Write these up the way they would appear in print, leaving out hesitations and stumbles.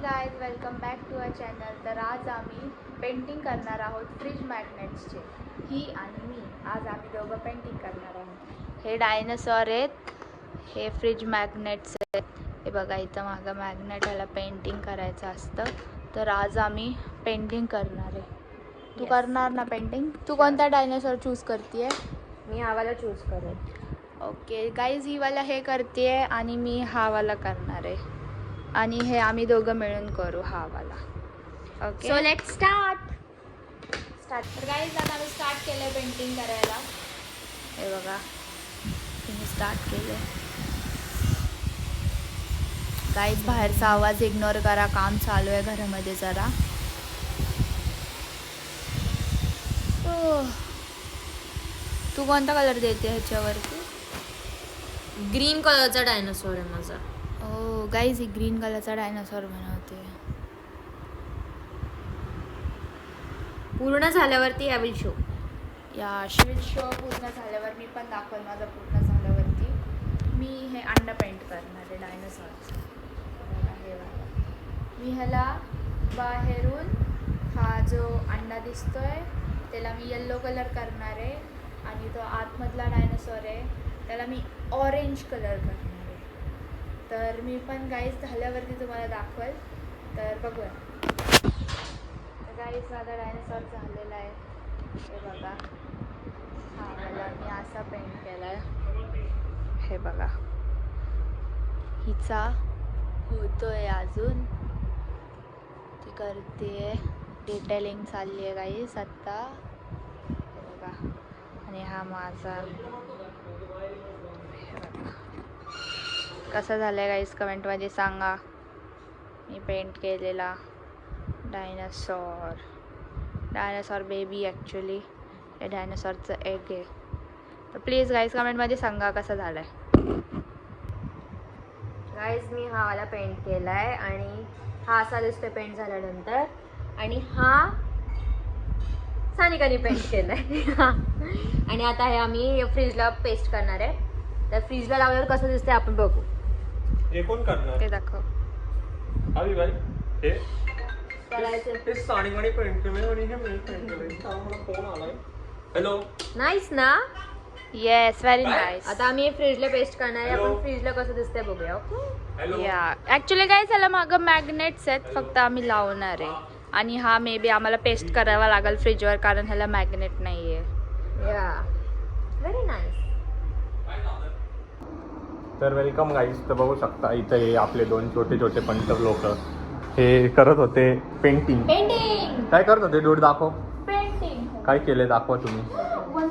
Guys welcome back to our channel. तर आज आम्ही पेंटिंग करणार आहोत फ्रीज मॅग्नेट्सचे. ही आणि मी आज आम्ही दोघं पेंटिंग करणार आहोत. हे डायनासॉर आहेत, हे फ्रीज मॅग्नेट्स आहेत. हे बघा इथं मागं मॅग्नेट ह्याला पेंटिंग करायचं असतं. तर आज आम्ही पेंटिंग करणार आहे. तू करणार ना पेंटिंग? तू कोणता डायनासॉर चूज करते? मी हा वाला चूज करेन. ओके गाईज, ही वाला हे करते आणि मी हा वाला करणार आहे. आणि हे आम्ही दोघं मिळून करू हा वाला. Okay, so let's start. तर गाईज आता आम्ही स्टार्ट केलं आहे पेंटिंग करायला. हे बघा तुम्ही स्टार्ट केलं. गाईज बाहेरचा आवाज इग्नोर करा, काम चालू आहे घरामध्ये जरा. तू कोणता कलर देते ह्याच्यावरती? ग्रीन कलरचा डायनासोर आहे माझा. ओ गाईज, ही ग्रीन कलरचा डायनासॉर बनवते. पूर्ण झाल्यावरती आय विल शो. या शिविल शो पूर्ण झाल्यावर मी पण दाखवेल माझं पूर्ण झाल्यावरती. मी हे अंडा पेंट करणार आहे डायनासॉरचं. हे बघा, मी ह्याला बाहेरून हा जो अंडा दिसतोय त्याला मी येल्लो कलर करणार आहे. आणि तो आतमधला डायनासॉर आहे त्याला मी ऑरेंज कलर करणार आहे. तर मी पण गाईज झाल्यावरती तुम्हाला दाखवेल. तर बघूया. तर गाईज माझा डायनासॉर झालेला आहे. हे बघा, हा मला मी असा पेंट केला आहे. हे बघा, हिचा होतोय अजून, ती करते. डिटेलिंग चालली आहे गाईज आत्ता. हे बघा, आणि हा माझा. कसा झाला आहे गाईज कमेंटमध्ये सांगा. मी पेंट केलेला डायनासॉर बेबी. ॲक्च्युली हे डायनासॉरचं एग आहे. तर प्लीज गाईज कमेंटमध्ये सांगा कसा झाला आहे. गाईज मी हा वाला पेंट केला आहे आणि हा असा दिसतोय पेंट झाल्यानंतर. आणि हा सानिकाने पेंट केला आहे. आणि आता हे आम्ही फ्रीजला पेस्ट करणार आहे. तर फ्रीजला लावल्यावर कसं दिसतंय आपण बघू. हे कोण करणार? ते दाखव. अभी भाई हे करायचं. ते सानिकाने पेंट केलंय आणि हे मी पेंट केलंय. मला फोन आलाय. हॅलो, नाईस ना. Yes, very nice. आता आम्ही फ्रीजला पेस्ट करणार आहे. Hello. आपण फ्रीजला कसं दिसतंय बघूया. ओके. हॅलो. या ॲक्च्युली काय झालं, मागं मॅग्नेट्स आहेत, फक्त आम्ही लावणार आहे. आणि हा मे बी आम्हाला पेस्ट करावा लागेल फ्रीजवर, कारण ह्याला मॅग्नेट नाही आहे. या व्हेरी नाईस. तर वेलकम गाईज. तर बघू शकता इथे हे आपले दोन छोटे छोटे पंटर लोक हे करत होते पेंटिंग. काय करत होते? डोट दाखव. पेंटिंग काय केले दाखवा तुम्ही.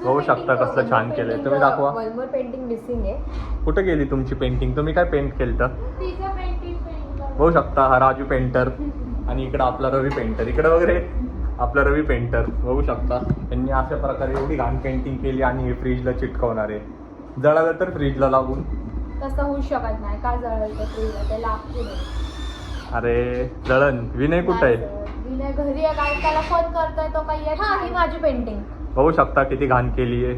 बघू शकता कसलं छान केलंय. तुम्ही दाखवा. वन मोर पेंटिंग मिसिंग आहे. कुठे गेली तुमची पेंटिंग? तुम्ही काय पेंट केलं? तिचं पेंटिंग बघू शकता हा राजू पेंटर आणि इकडं आपला रवी पेंटर. इकडं वगैरे आपला रवी पेंटर बघू शकता. त्यांनी अशा प्रकारे एवढी घाण पेंटिंग केली आणि हे फ्रीजला चिटकवणार आहे. जळालं तर फ्रीजला लागून. तसं होऊ शकत नाही. का जळलं तर फ्रीजला? ते लागते. अरे जळण. विनय कुठं आहे? विनय घरी आहे. काय त्याला फोन करतोय तो काही येत हा, ही नाही. माझी पेंटिंग. बघू शकता किती घाण केली आहे.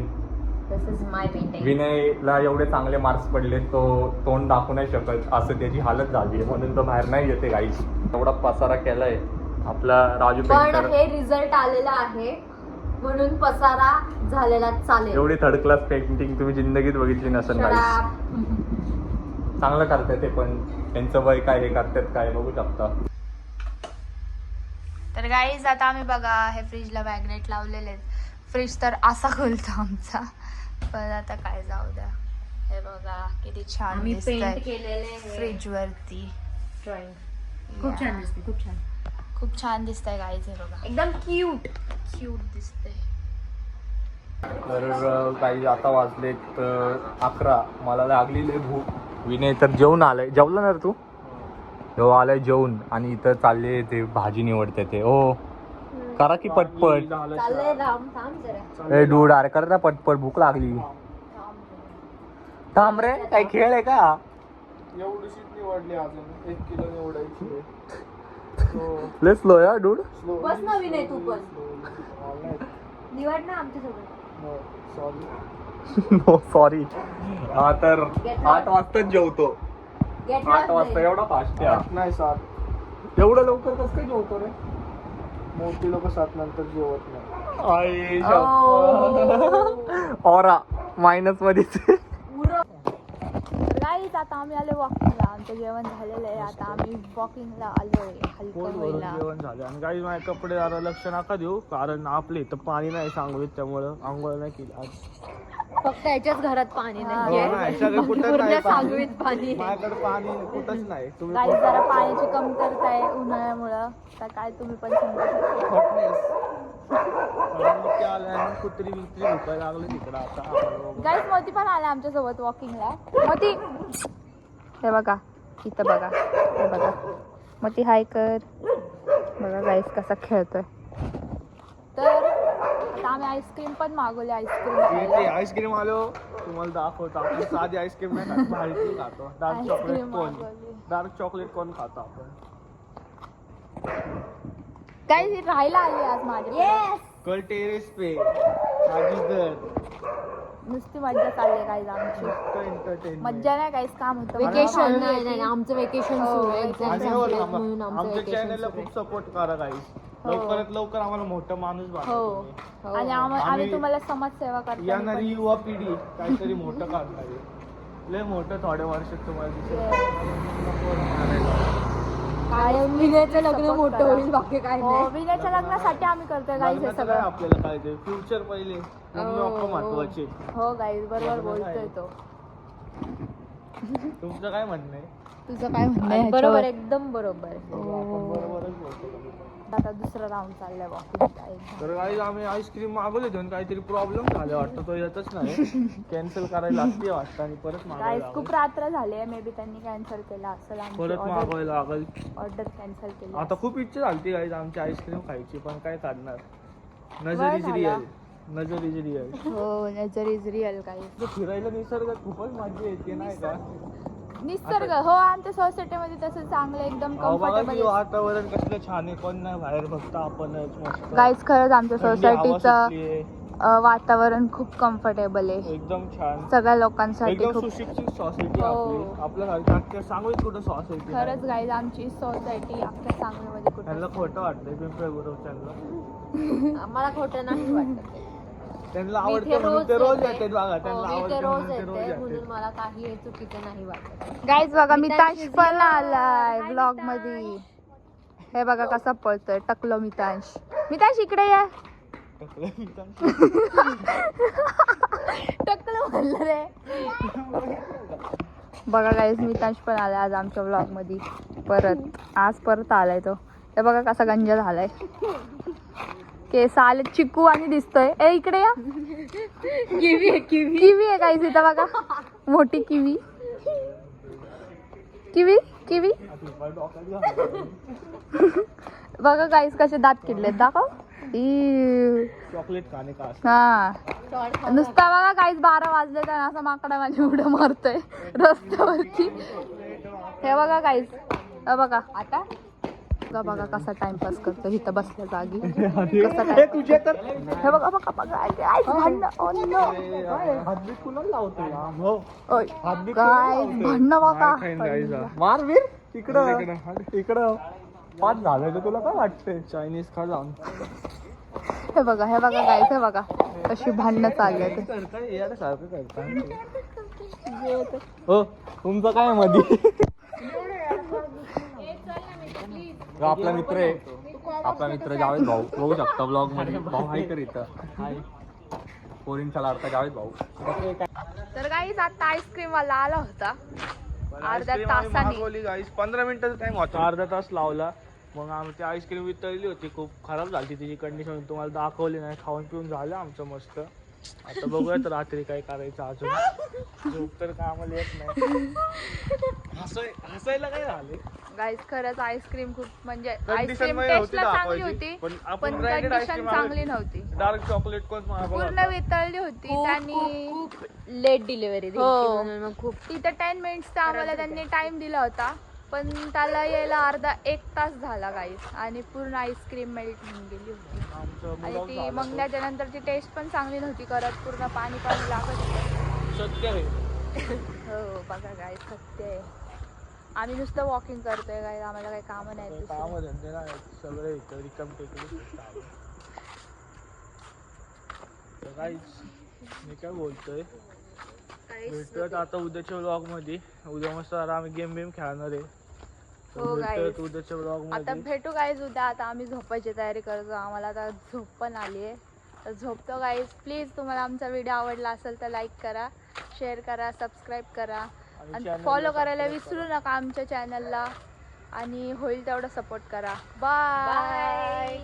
दिस इज माय पेंटिंग. विनयला एवढे चांगले मार्क्स पडले, तो तोंड दाखवू नाही शकत असं त्याची हालत झाली आहे, म्हणून तो बाहेर नाही येते गाईस. एवढा पसारा केलाय आपला राजू पण पेंटर. हे रिझल्ट आलेला आहे म्हणून पसारा झालेला चालेल. एवढी थर्ड क्लास पेंटिंग तुम्ही जिंदगीत बघितली नसेल गाईस. चांगलं करतात ते, पण त्यांचं वय काय, हे करतात काय बघू शकता. तर गाईज आता आम्ही बघा हे फ्रीजला मॅग्नेट लावलेले आहेत. फ्रीज तर असा खोलतो आमचा, पण आता काय जाऊ द्या. हे बघा किती छान आम्ही पेंट दिसतंय केलेले फ्रीज वरती. ड्रॉइंग खूप छान दिसते. खूप छान, खूप छान दिसतंय गाईज. हे बघा एकदम क्यूट क्यूट दिसतंय. तर काही आता वाजलेत 11. मला लागलेली भूक. विनय तर जेवून आलाय. जेवला ना रे तू? हो आलाय जेवून. आणि इथं चालले ते भाजी निवडते ते. हो करा की पटपट. चाललंय. राम थांब जरा. ए डूड, अरे कर ना पटपट, भूक लागली. थांब रे, काय खेळ आहे का? एवढीशीच निवडली, अजून 1 किलो निवडायची. लय स्लो या डूड. बस ना विनय तू पण. निवड ना आमच्यासोबत. सॉरी. No sorry. हा तर 8 वाजताच जेवतो. Get 8 lost वाजता नाही. एवढा फास्ट आहे. नाही 7. एवढं लवकर कसं काय जेवतो रे? मोठी लोक 7 नंतर जेवत नाही. आई ऑरा मायनस मध्येच. गाईज आता आम्ही आलो वॉकिंगला. आमचं जेवण झालेलं आहे. आता आम्ही वॉकिंगला आलोय हलकं पोट भरून व्हायला. जेवण झाले आणि काही माझे कपडे जरा लक्ष नका देऊ कारण आपले इथं पाणी नाही सांगवीत त्यामुळं आंघोळ नाही केली आज. फक्त याच्याच घरात पाणी हा. नाहीये. हो नाही, सगळं कुठं पूर्ण नाही पाणी. सांगवीत पाणी आहे. माझ्याकडे पाणी कुठंच नाही. तुम्ही गाईज जरा पाण्याची कमतरता आहे उन्हाळ्यामुळं. तर काय तुम्ही पण समजू शकता. कुत्री बित्री भुकायला लागले तिकडं आता. गाईज मोती पण आला आमच्यासोबत वॉकिंगला. मोती हे बघा इथं बघा. हे बघा मोती हाय कर. बघा गाईज कसा खेळतोय. तर आता आम्ही आईस्क्रीम पण मागवली. आईस्क्रीम आईस्क्रीम आलो तुम्हाला दाखवतो. आपण साधी आईस्क्रीम नाही खात, भारीची खातो. डार्क चॉकलेट आईस्क्रीम कोण मागवली. डार्क चॉकलेट कोण खातो आपण. गाईज राहायला आली आज माझ्या. कल टेरेस पे माझी दर नुसती मज्जा चालली गाईज आमची. एंटरटेनमेंट. मज्जा नाही गाईज काम होतं. वेकेशन नाही आमचं वेकेशन सुरू आहे. एक्झाम आणि संपलेत हो, म्हणून आमचं आमच्या वेकेशन चॅनलला सुरू खूप आहे. सपोर्ट करा गाईस. लवकरात लवकर आम्हाला मोठा माणूस बनवा हो तुम्ही. आणि आम्ही तुम्हाला समाजसेवा करतो. येणारी युवा पिढी काहीतरी मोठं करणार आहे. लय मोठं थोड्या वर्षात तुम्हाला दिसेल. काय विनयचं लग्न मोठं होईल बाकी काय हो नाही. विण्याच्या लग्नासाठी आम्ही करतोय गाईज हे लग्नाचं काय सगळं. आपल्याला काय ते फ्युचर पहिले मम्मी पप्पा महत्वाचे. हो गाईज बरोबर लग्न बोलतोय काय? तो. तुमचं काय म्हणणं आहे? तुझं काय म्हणणं आहे बरोबर ह्याच्यावर? एकदम बरोबर. आपण बरोबरच बोलतो. आता दुसरा राऊंड चाललाय वॉकिंगचा. तर काही आम्ही आईस्क्रीम मागवले दोन काहीतरी प्रॉब्लेम झाले वाटतं तो येतच नाही. कॅन्सल करायला लागते वाटतं आणि परत गाईज मागवायला खूप रात्र झाली मे बी त्यांनी कॅन्सल केला असेल. आमची परत मागवायला लागेल. ऑर्डर कॅन्सल केली. आता खूप इच्छा झाली गाईज आमची आईस्क्रीम खायची पण काय करणार. नजर बरं इज झालं. रिअल. नजर इज रिअल. हो नजर इज रिअल गाईज. फिरायला निसर्गात खूपच मजा येते नाही का? निसर्ग हो आमच्या सोसायटीमध्ये तसं चांगलं एकदम अहो, बघा की कम्फर्टेबल. वातावरण कसलं छान आहे. कोण नाही बाहेर फक्त आपणच मस्त. गाईज खरंच आमच्या थंडी हवा सोसायटीचं सुटलीये. वातावरण खूप कम्फर्टेबल आहे. एकदम छान. सगळ्या लोकांसाठी एकदम खूप. सुशिक्षित सोसायटी हो. आपली. आपल्या सांगूच कुठं सोसायटी खरंच गाईज आमची सोसायटी अख्ख्या सांगलीमध्ये कुठे. त्यांना खोटं वाटतंय पिंपळे गुरव आम्हाला खोटं नाही वाटत. त्यांना मी आवडतं इथे म्हणून ते रोज येते. येतात बघा. हो, त्यांना मी इथे आवडतं रोज म्हणून ते रोज येते म्हणून येतात. मला काही चुकीचं नाही वाटत. गाईज बघा मितांश मितांश पण is here. आलाय Hi, ब्लॉग मितांश. मध्ये. हे बघा कसा पळतोय टकलो मितांश. मितांश इकडे ये. टकलो म्हणलं रे. बघा गाईज मितांश पण आलाय आज आमच्या ब्लॉग मध्ये. परत आलाय तो. हे बघा कसा गंजा झालाय. केस आले चिकू आणि दिसतोय. ए इकडे या. किवी आहे गाईज इथं बघा. मोठी किवी. बघा गाईज कसे दात किडलेत दाखव. चॉकलेट खाणे का हा नुसता बघा गाईज 12 वाजले तर असा माकडा माझी उड्या मारतोय रस्त्यावरती. हे बघा गाईज बघा आता बघा कसा टाइमपास करतो इथं बसल्या जागी. कसा time- तुझे तर हे बघा गाईज भांडणं. Oh no. हातबीत कुणाला लावतो? ओय गाईज भांडणं बघा. मार वीर इकडं 5 झालं तर तुला काय वाटतंय? चायनीज खा जाऊन. हे बघा गाईज हे बघा कशी भांडणं चालले ते. सारखं करता. हो तुमचं काय मध्ये? आपला मित्र जावेद भाऊ बघू शकता ब्लॉग मध्ये. भाऊ हाय कर इथं. हाय पोरींचा लाडका जावेद भाऊ. तर गाईज आता आईस्क्रीम वाला आला होता अर्ध्या तासाने. 15 मिनिटाचा टाइम होता. अर्धा तास लावला. मग आमची आईस्क्रीम वितळली होती. खूप खराब झाली तिची कंडिशन. तुम्हाला दाखवली नाही. खाऊन पिऊन झालं आमचं मस्त. आता बघूयात रात्री काय करायचं अजून. झोप तर काय आम्हाला येत नाही. हसायला काय झाले? गाईज खरंच आईस्क्रीम खूप म्हणजे Condition आईस्क्रीम मध्ये टेस्टला होती चांगली दाखवायची. होती पण आपण पण branded कंडिशन ice cream चांगली नव्हती. डार्क चॉकलेट कोण मागवला पूर्ण होता? वितळली होती त्यांनी. खूप लेट डिलिव्हरी हो. मग खूप तिथं 10 मिनिट्सचा आम्हाला त्यांनी टाइम दिला होता पण त्याला यायला अर्धा 1 तास झाला गाईज. आणि पूर्ण आईस्क्रीम मेल्ट होऊन गेली होती. आमचं आणि मुलं ती झालं मग त्याच्यानंतरची टेस्ट पण चांगली नव्हती करत. पूर्ण पाणी लागत होतं. सत्य आहे. हो बघा गाईज सत्य आहे. आम्ही नुसतं वॉकिंग करतोय काय, आम्हाला काही कामं नाही दुसरं. काम धंदे नाही सगळे इथं रिकाम टेकडी काहीच मी काय बोलतोय. भेटूयात आता उद्याच्या व्लॉग मध्ये. उद्या मस्त आम्ही गेम बेम खेळणार आहे. हो भेटूयात guys. उद्याच्या व्लॉग आता मध्ये. भेटू गाईज उद्या. आता आम्ही झोपायची तयारी करतो, आम्हाला आता झोप पण आली आहे तर झोपतो गाईज. प्लीज तुम्हाला आमचा व्हिडिओ आवडला असेल तर लाईक करा, शेअर करा, सबस्क्राईब करा आणि channel फॉलो ला करायला subscribe विसरू करा. नका आमच्या चॅनलला आणि होईल तेवढं सपोर्ट करा. बाय.